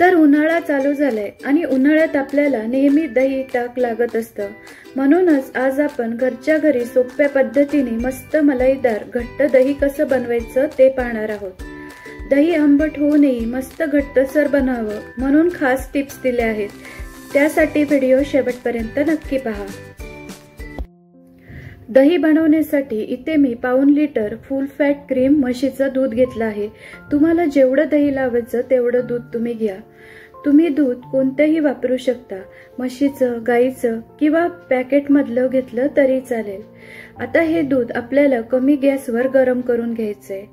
तर उन्हाळा चालू झालाय आणि उन्हाळ्यात आपल्याला नेहमी दही ताक लागत असतं। म्हणूनच आज आपण घरच्या घरी सोप्या पद्धतीने मस्त मलाईदार घट्ट दही कसं बनवायचं ते पाहणार आहोत। दही आंबट होऊ नये, मस्त घट्टसर बनावं म्हणून खास टिप्स दिल्या आहेत। त्यासाठी व्हिडिओ शेवटपर्यंत नक्की पहा। दही बनवण्यासाठी इथे मी पाऊण लिटर फुल फॅट क्रीम म्हशीचं दूध घेतलं आहे। तुम्हाला जेवढं दही लावायचं तेवढं दूध तुम्ही घ्या। तुम्ही दूध कोणतेही वापरू शकता, म्हशीचं, गाईचं किंवा पॅकेट मधलं घेतलं तरी चालेल। आता हे दूध आपल्याला कमी गॅसवर गरम करून घ्यायचंय।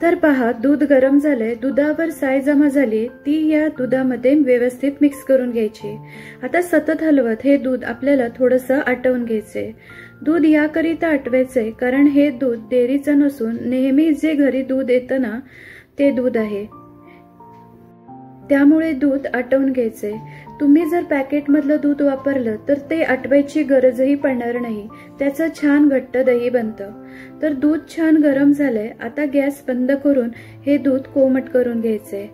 तर पहा, दूध गरम झालंय। दुधावर साय जमा झाली ती या दुधामध्ये व्यवस्थित मिक्स करून घ्यायची। आता सतत हलवत हे दूध आपल्याला थोडंसं आटवून घ्यायचंय। दूध याकरिता आटवायचंय कारण हे दूध डेअरीचं नसून नेहमी जे घरी दूध येतं ना ते दूध आहे, त्यामुळे दूध आटवून घ्यायचंय। तुम्ही जर पॅकेट मधलं दूध वापरलं तर ते आटवायची गरजही पडणार नाही, त्याचं छान घट्ट दही बनतं। तर दूध छान गरम झालंय। आता गॅस बंद करून हे दूध कोमट करून घ्यायचंय।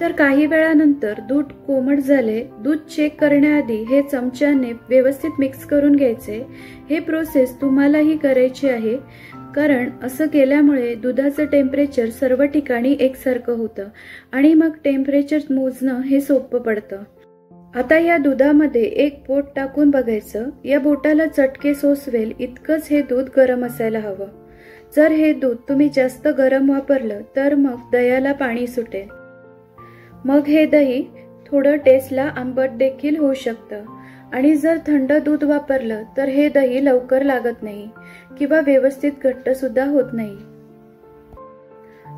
तर काही वेळानंतर दूध कोमट झाले। दूध चेक करण्याआधी हे चमच्याने व्यवस्थित मिक्स करून घ्यायचे। हे प्रोसेस तुम्हालाही करायची आहे, कारण असं केल्यामुळे दुधाचं टेम्परेचर सर्व ठिकाणी एकसारखं होतं आणि मग टेम्परेचर मोजणं हे सोपं पडतं। आता या दुधामध्ये एक बोट टाकून बघायचं, या बोटाला चटके सोसवेल इतकंच हे दूध गरम असायला हवं। जर हे दूध तुम्ही जास्त गरम वापरलं तर मग दह्याला पाणी सुटेल, मग हे दही थोडं टेस्टला आंबट देखील होऊ शकतं। आणि जर थंड दूध वापरलं तर हे दही लवकर लागत नाही किंवा व्यवस्थित घट्ट सुद्धा होत नाही।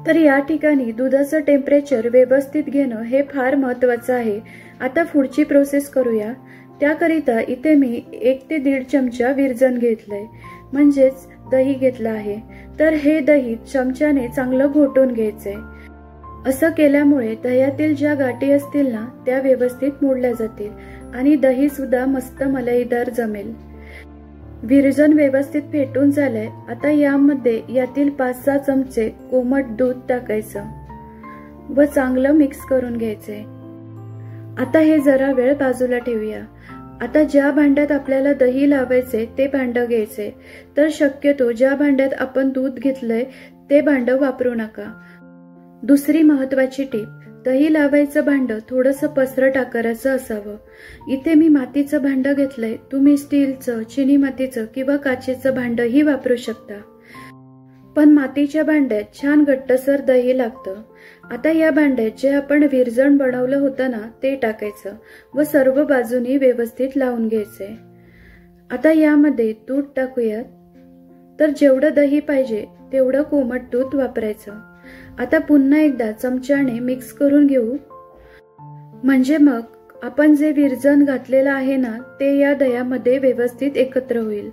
तर या ठिकाणी दुधाचं टेम्परेचर व्यवस्थित घेणं हे फार महत्त्वाचं आहे। आता पुढची प्रोसेस करूया। त्याकरिता इथे मी 1 ते 1.5 चमचा विरजण घेतलंय, म्हणजेच दही घेतलं आहे। तर हे दही चमच्याने चांगलं घोटून घ्यायचंय। असं केल्यामुळे दह्यातील ज्या गाठी असतील ना त्या व्यवस्थित मोडल्या जातील आणि दही सुद्धा मस्त मलाईदार जमेल। विरजण व्यवस्थित फेटून झालंय। आता यामध्ये यातील 5-6 चमचे कोमट दूध टाकायचं व चांगलं मिक्स करून घ्यायचंय। आता हे जरा वेळ बाजूला ठेवूया। आता ज्या भांड्यात आपल्याला दही लावायचे ते भांडं घ्यायचे। तर शक्यतो ज्या भांड्यात आपण दूध घेतलंय ते भांडं वापरू नका। दुसरी महत्वाची टीप, दही लावायचं भांडं थोडंसं पसरट आकाराचं असावं। इथे मी मातीचं भांडं घेतलंय, तुम्ही स्टीलचं, चिनी मातीचं किंवा काचेचं भांडंही वापरू शकता, पण मातीच्या भांड्यात छान घट्टसर दही लागतं। आता या भांड्यात जे आपण विरजण बनवलं होतं ना ते टाकायचं व सर्व बाजूनी व्यवस्थित लावून घ्यायचंय। आता यामध्ये दूध टाकूयात। तर जेवढं दही पाहिजे तेवढं कोमट दूध वापरायचं। आता पुन्हा एकदा चमच्याने मिक्स करून घेऊ, म्हणजे मग आपण जे विरजण घातलेलं आहे ना ते या दह्यामध्ये व्यवस्थित एकत्र होईल।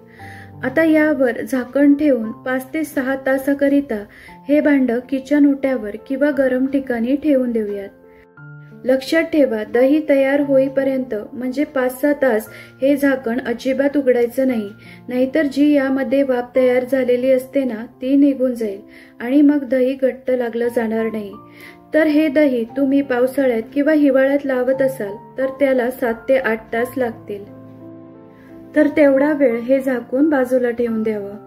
आता यावर झाकण ठेवून 5 ते 6 तासाकरिता हे भांडं किचन ओट्यावर किंवा गरम ठिकाणी ठेवून देऊयात। लक्षात ठेवा, दही तयार होईपर्यंत म्हणजे 5-6 तास हे झाकण अजिबात उघडायचं नाही, नाहीतर जी यामध्ये वाफ तयार झालेली असते ना ती निघून जाईल आणि मग दही घट्ट लागलं जाणार नाही। तर हे दही तुम्ही पावसाळ्यात किंवा हिवाळ्यात लावत असाल तर त्याला 7 ते 8 तास लागतील। तर तेवढा वेळ हे झाकून बाजूला ठेवून द्यावं।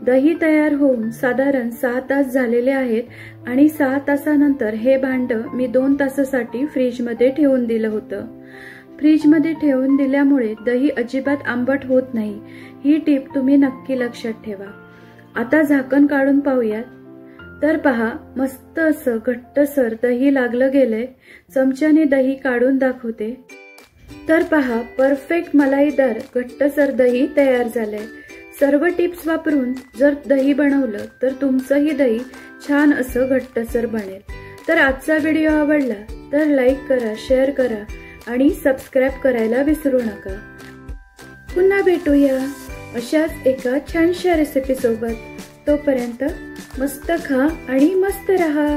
दही तयार होऊन साधारण 6 तास झालेले आहेत आणि 6 तासानंतर हे भांडं मी 2 तासासाठी फ्रीजमध्ये ठेवून दिलं होतं। फ्रीजमध्ये ठेवून दिल्यामुळे दही अजिबात आंबट होत नाही, ही टीप तुम्ही नक्की लक्षात ठेवा। आता झाकण काढून पाहूयात। तर पहा, मस्त असं घट्टसर दही लागलं गेलंय। चमच्याने दही काढून दाखवते। तर पहा, परफेक्ट मलाईदार घट्टसर दही तयार झालंय। सर्व टिप्स वापरून जर दही बनवलं तर तुमचंही दही छान असं घट्टसर बनेल। तर आजचा व्हिडिओ आवडला तर लाईक करा, शेअर करा आणि सबस्क्राईब करायला विसरू नका। पुन्हा भेटूया अशाच एका छानशा रेसिपी सोबत। तोपर्यंत मस्त खा आणि मस्त रहा।